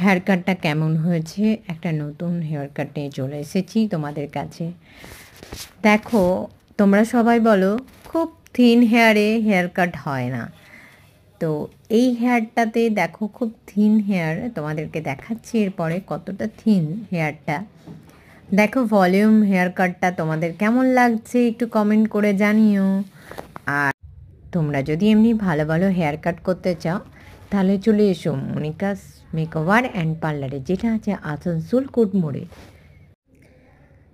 Hair কাটটা কেমন হয়েছে, একটা নতুন হেয়ার কাট নিয়ে চলে এসেছি তোমাদের কাছে। দেখো, তোমরা সবাই বলো খুব থিন হেয়ারে হেয়ার কাট হয় না, তো এই হেয়ারটাতে দেখো খুব থিন হেয়ার, তোমাদেরকে দেখাচ্ছি এরপরে কতটা থিন হেয়ারটা। দেখো ভলিউম হেয়ার কাটটা তোমাদের কেমন লাগছে একটু কমেন্ট করে জানিও। আর তোমরা যদি এমনি ভালো ভালো হেয়ার কাট করতে চাও তাহলে চলে এসো মনিকাস মেকওভার অ্যান্ড পার্লারে, যেটা আছে আসানসোল কোর্ট মোড়ে।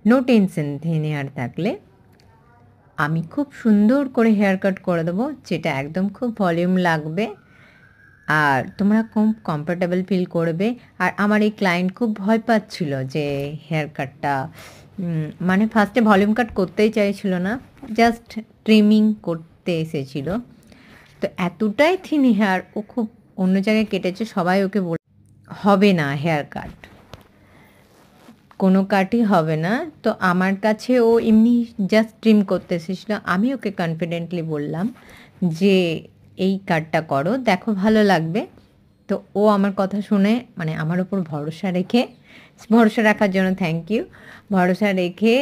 নো টেনশন, থিন হেয়ার থাকলে আমি খুব সুন্দর করে হেয়ার কাট করে দেবো, যেটা একদম খুব ভলিউম লাগবে আর তোমরা খুব কমফোর্টেবল ফিল করবে। আর আমার এই ক্লায়েন্ট খুব ভয় পাচ্ছিল যে হেয়ার কাটটা মানে ফার্স্টে ভলিউম কাট করতেই চাইছিল না, জাস্ট ট্রিমিং করতে এসেছিল। তো এতটাই থিন হেয়ার, ও খুব অন্য জায়গায় কেটেছে, সবাই ওকে হবে না হেয়ার কাট, কোনো কাটই হবে না। তো আমার কাছে ও এমনি জাস্ট ট্রিম করতে এসেছিলো, আমি ওকে কনফিডেন্টলি বললাম যে এই কাটটা করো, দেখো ভালো লাগবে। তো ও আমার কথা শুনে, মানে আমার ওপর ভরসা রেখে, ভরসা রাখার জন্য থ্যাংক ইউ, ভরসা রেখে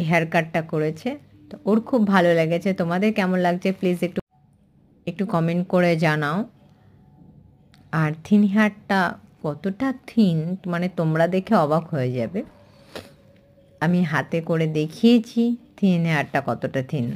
হেয়ার কাটটা করেছে। তো ওর খুব ভালো লেগেছে। তোমাদের কেমন লাগছে প্লিজ একটু একটু কমেন্ট করে জানাও। আর থিন হেয়ারটা কতটা থিন, মানে তোমরা দেখে অবাক হয়ে যাবে। আমি হাতে করে দেখিয়েছি থিন হেয়ারটা কতটা থিন।